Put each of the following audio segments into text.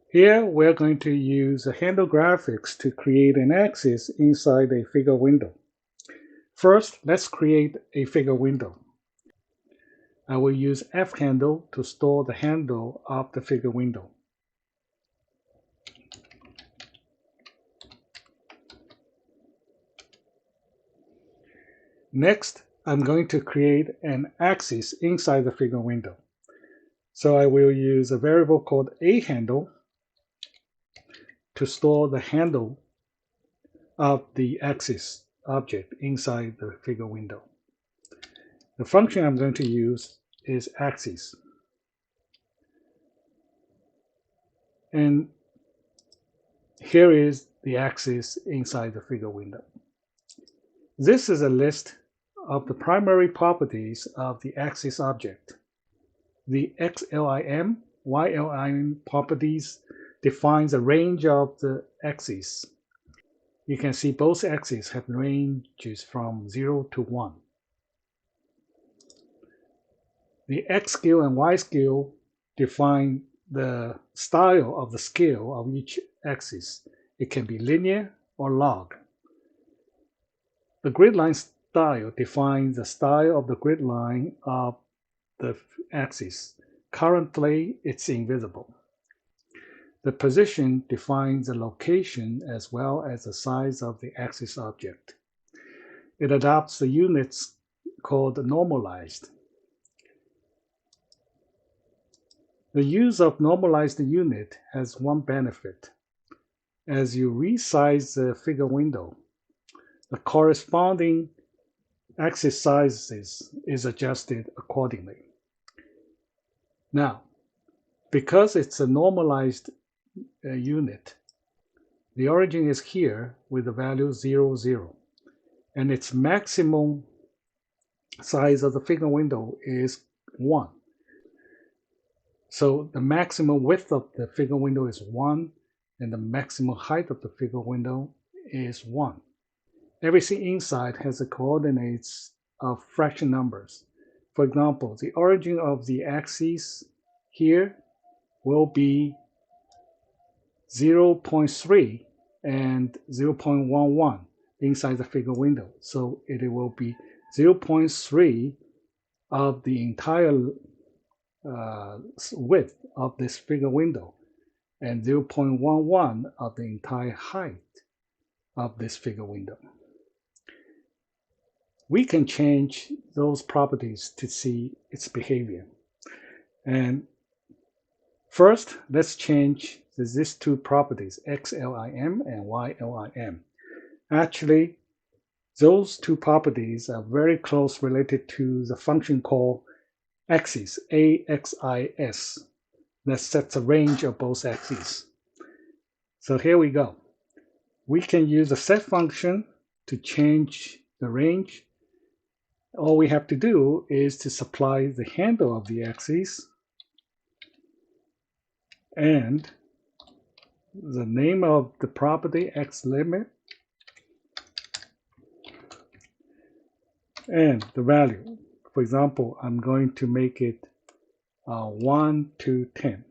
Here we're going to use a handle graphics to create an axis inside a figure window. First, let's create a figure window. I will use F handle to store the handle of the figure window. Next, I'm going to create an axis inside the figure window. So I will use a variable called A handle to store the handle of the axis object inside the figure window. The function I'm going to use is axis. And here is the axis inside the figure window. This is a list of the primary properties of the axis object. The XLIM, YLIM properties defines a range of the axes. You can see both axes have ranges from 0 to 1. The X scale and Y scale define the style of the scale of each axis. It can be linear or log. The grid line style defines the style of the grid line of the axis. Currently, it's invisible. The position defines the location as well as the size of the axis object. It adopts the units called normalized. The use of normalized unit has one benefit. As you resize the figure window, the corresponding axis sizes is adjusted accordingly. Now, because it's a normalized unit, the origin is here with the value 0, 0, and its maximum size of the figure window is 1. So the maximum width of the figure window is 1, and the maximum height of the figure window is 1. Everything inside has the coordinates of fraction numbers. For example, the origin of the axis here will be 0.3 and 0.11 inside the figure window. So it will be 0.3 of the entire width of this figure window and 0.11 of the entire height of this figure window. We can change those properties to see its behavior. And first, let's change these two properties, XLIM and YLIM. Actually, those two properties are very close related to the function called axis, AXIS, that sets a range of both axes. So here we go. We can use the set function to change the range. All we have to do is to supply the handle of the axis and the name of the property xlimit and the value. For example, I'm going to make it 1 to 10.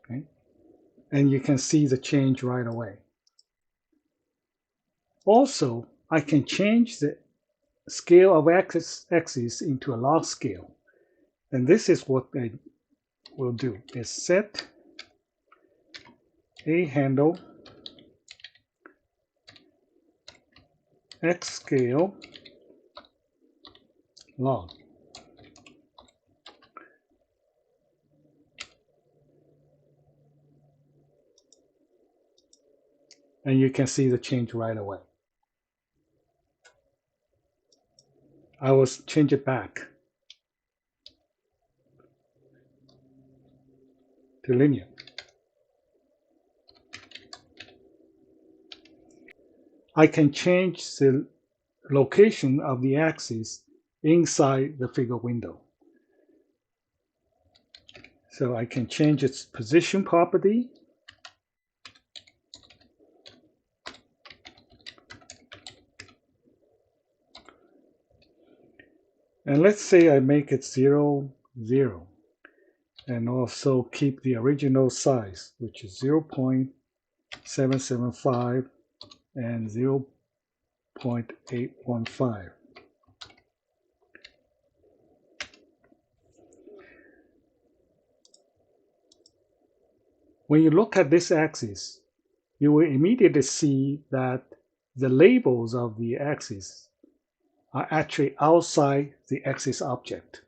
Okay. And you can see the change right away. Also, I can change the scale of axis into a log scale. And this is what I will do, is set a handle x scale log. And you can see the change right away. I will change it back to linear. I can change the location of the axis inside the figure window. So I can change its position property. And let's say I make it 0, 0, and also keep the original size, which is 0.775 and 0.815. When you look at this axis, you will immediately see that the labels of the axis are actually outside the axis object.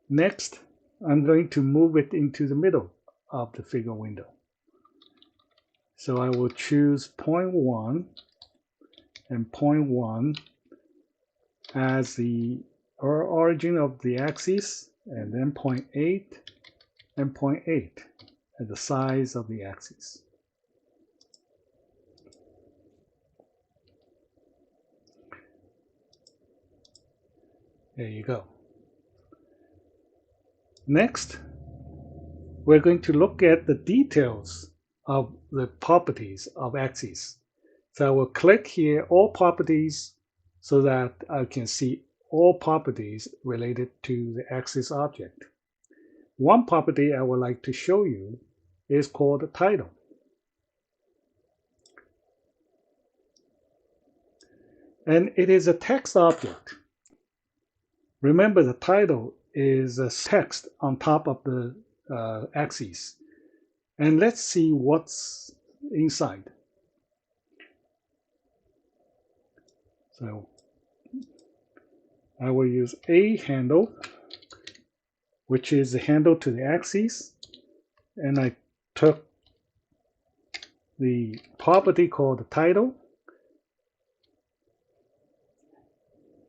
Next, I'm going to move it into the middle of the figure window. So I will choose 0.1 and 0.1 as the origin of the axis, and then 0.8 and 0.8 as the size of the axis. There you go. Next, we're going to look at the details of the properties of axes. So I will click here, all properties, so that I can see all properties related to the axis object. One property I would like to show you is called the title. And it is a text object. Remember, the title is a text on top of the axis. And let's see what's inside. So I will use a handle, which is the handle to the axis, and I took the property called the title.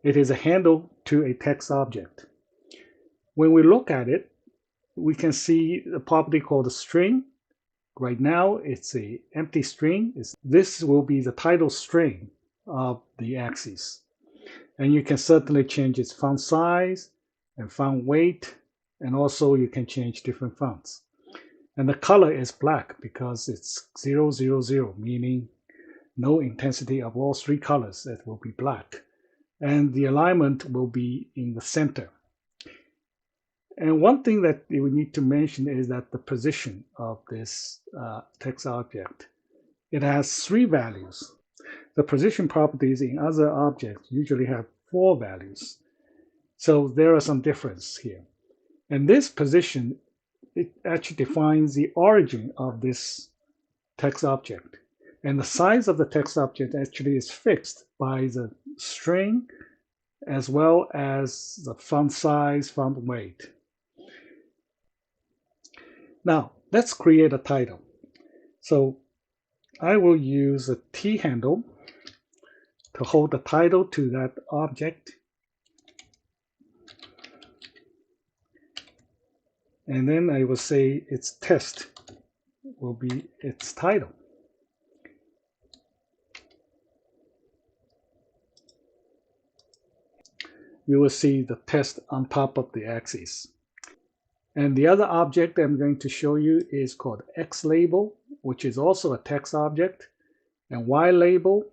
It is a handle to a text object. When we look at it, we can see the property called the string. Right now, it's an empty string. This will be the title string of the axis. And you can certainly change its font size and font weight, and also you can change different fonts. And the color is black because it's 0, 0, 0, meaning no intensity of all three colors. That will be black. And the alignment will be in the center. And one thing that we need to mention is that the position of this text object, it has 3 values. The position properties in other objects usually have 4 values. So there are some differences here. And this position, it actually defines the origin of this text object. And the size of the text object actually is fixed by the string as well as the font size, font weight. Now, let's create a title. So I will use a T handle to hold the title to that object. And then I will say its test will be its title. You will see the test on top of the axis. And the other object I'm going to show you is called X label, which is also a text object, and Y label,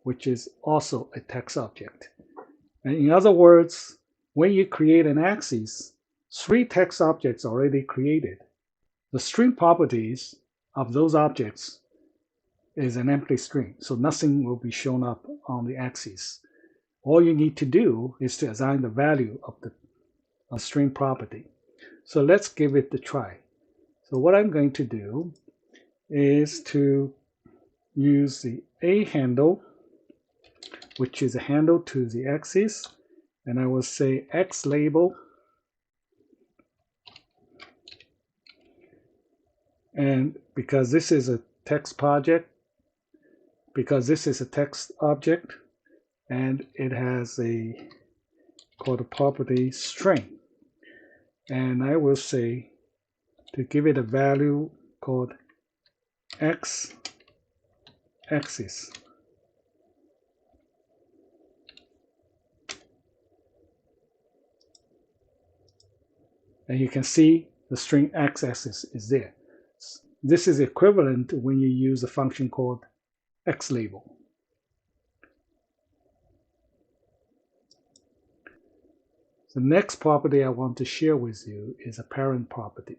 which is also a text object. And in other words, when you create an axis, 3 text objects are already created. The string properties of those objects is an empty string, so nothing will be shown up on the axis. All you need to do is to assign the value of the string property. So let's give it a try. So what I'm going to do is to use the A handle, which is a handle to the axis, and I will say X label, and because this is a text project, because this is a text object, and it has a called a property string, and I will say to give it a value called X axis. And you can see the string x-axis is there. This is equivalent when you use a function called xLabel. The next property I want to share with you is a parent property.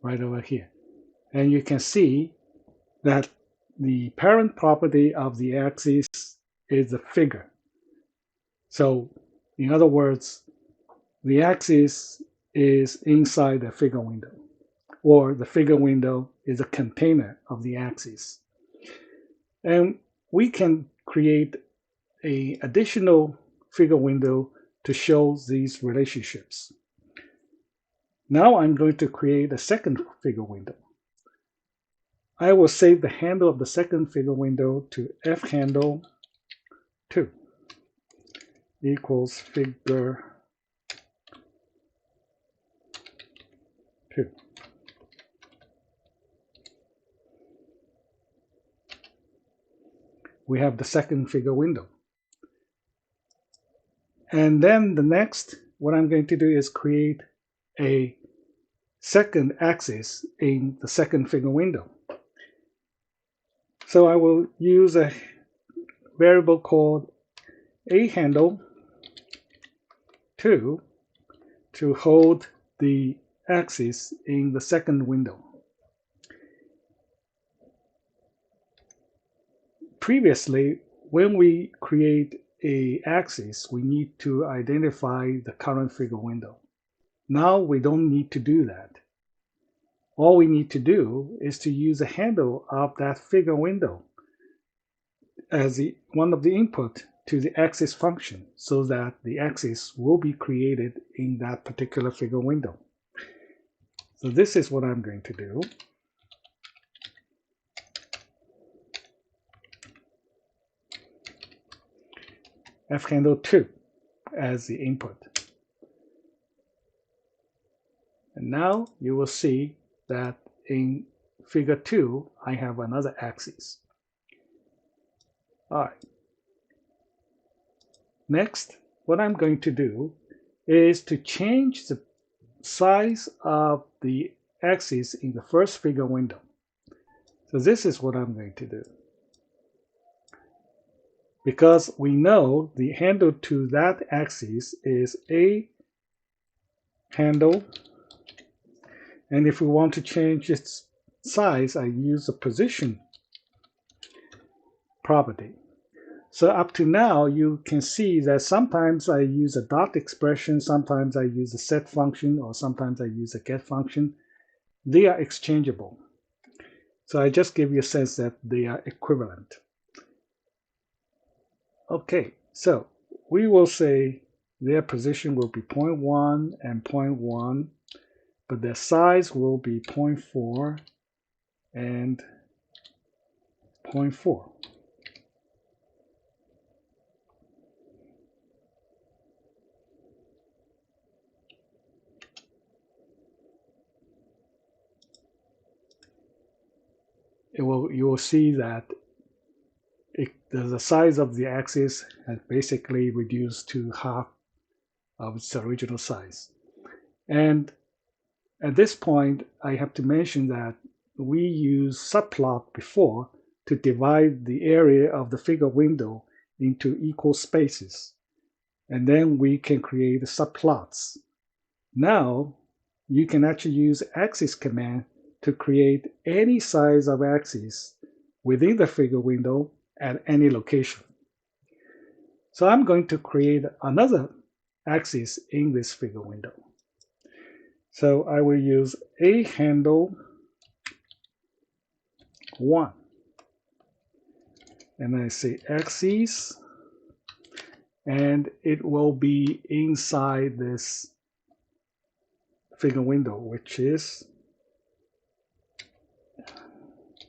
Right over here. And you can see that the parent property of the axis is a figure. So in other words, the axis is inside the figure window, or the figure window is a container of the axis. And we can create an additional figure window to show these relationships. Now I'm going to create a second figure window. I will save the handle of the second figure window to fhandle2 equals figure 2. We have the second figure window. And then the next, what I'm going to do is create a second axis in the second figure window. So I will use a variable called ahandle2 to hold the axis in the second window. Previously, when we create an axis, we need to identify the current figure window. Now we don't need to do that. All we need to do is to use a handle of that figure window as one of the input to the axis function, so that the axis will be created in that particular figure window. So this is what I'm going to do. fhandle2 as the input. And now you will see that in figure 2, I have another axis. All right. Next, what I'm going to do is to change the size of the axis in the first figure window. So this is what I'm going to do. Because we know the handle to that axis is a handle. And if we want to change its size, I use the position property. So up to now, you can see that sometimes I use a dot expression, sometimes I use a set function, or sometimes I use a get function. They are exchangeable. So I just give you a sense that they are equivalent. Okay, so we will say their position will be 0.1 and 0.1, but their size will be 0.4 and 0.4. You will see that the size of the axis has basically reduced to half of its original size. And at this point, I have to mention that we used subplot before to divide the area of the figure window into equal spaces. And then we can create subplots. Now, you can actually use axis command to create any size of axis within the figure window at any location. So I'm going to create another axis in this figure window. So I will use ahandle1, and I say axis, and it will be inside this figure window, which is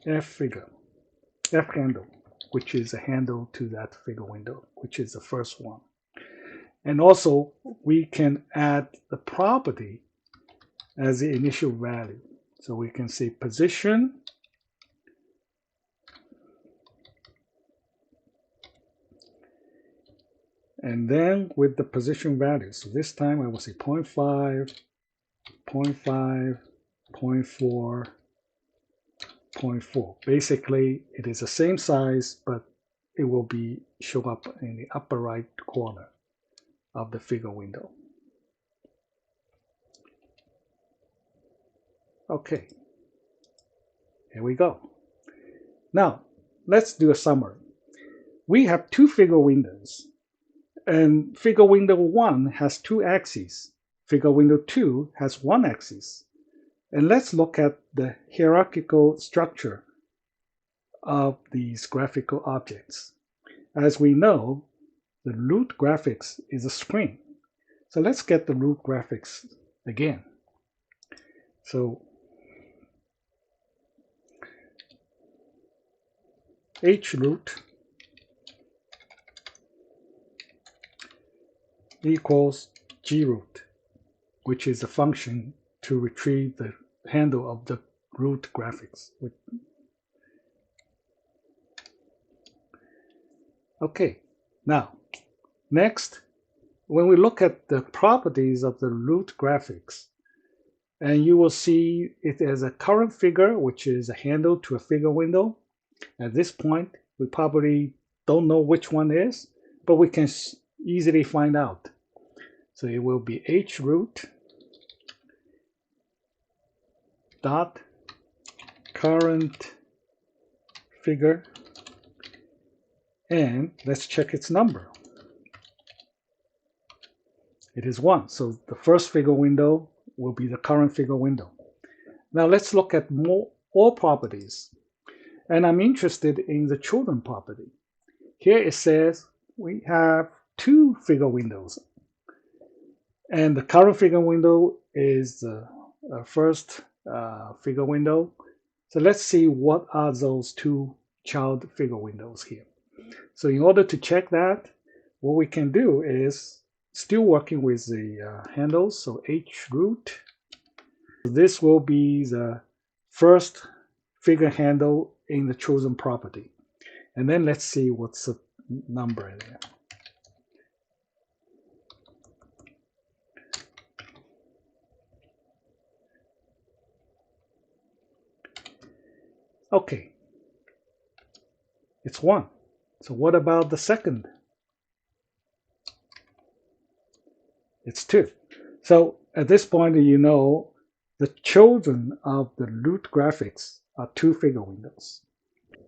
fhandle, which is a handle to that figure window, which is the first one. And also, we can add the property as the initial value. So we can say position and then with the position value. So this time I will say 0.5, 0.5, 0.4, 0.4. Basically, it is the same size, but it will show up in the upper right corner of the figure window. Okay, here we go. Now, let's do a summary. We have two figure windows, and figure window 1 has 2 axes. Figure window 2 has 1 axis. And let's look at the hierarchical structure of these graphical objects. As we know, the root graphics is a screen. So let's get the root graphics again. So h root equals g root, which is a function to retrieve the handle of the root graphics. Okay, now next, when we look at the properties of the root graphics, and you will see it as a current figure, which is a handle to a figure window. At this point, we probably don't know which one is, but we can easily find out. So it will be h root dot current figure, and let's check its number. It is 1, so the first figure window will be the current figure window. Now let's look at all properties, and I'm interested in the children property. Here it says we have 2 figure windows, and the current figure window is the first figure window. So let's see what are those 2 child figure windows here. So in order to check that, what we can do is still working with the handles. So h root, this will be the first figure handle in the chosen property. And then let's see what's the number there. Okay, it's 1. So what about the second? It's 2. So at this point, you know the children of the root graphics are 2 figure windows.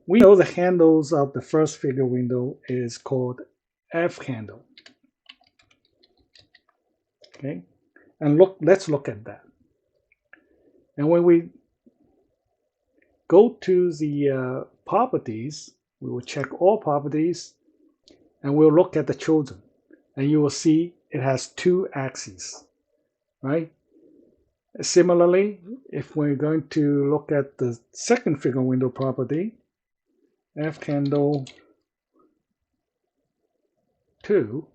We know the handles of the first figure window is called F handle. Okay, and let's look at that. And when we go to the properties, we will check all properties, and we'll look at the children, and you will see it has 2 axes, right? Similarly, if we're going to look at the second figure window property, F handle 2,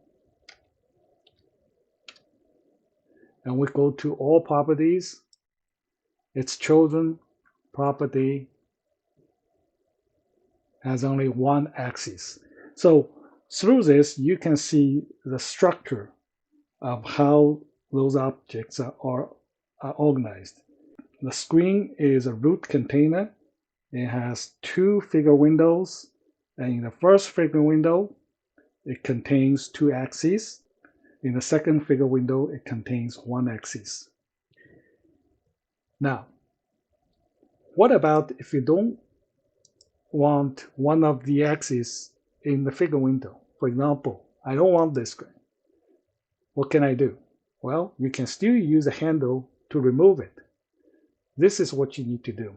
and we go to all properties, its children property has only 1 axis. So through this, you can see the structure of how those objects are organized. The screen is a root container. It has 2 figure windows, and in the first figure window, it contains 2 axes. In the second figure window, it contains 1 axis. Now, what about if you don't want one of the axes in the figure window? For example, I don't want this guy. What can I do? Well, you can still use a handle to remove it. This is what you need to do.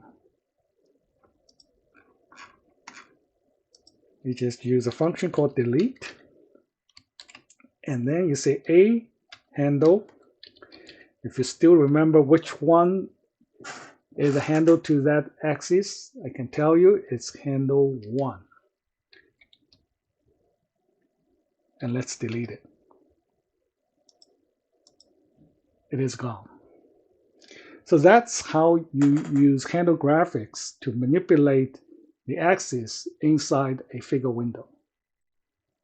You just use a function called delete, and then you say a handle. If you still remember which one is a handle to that axis, I can tell you it's handle 1. And let's delete it. It is gone. So that's how you use handle graphics to manipulate the axis inside a figure window.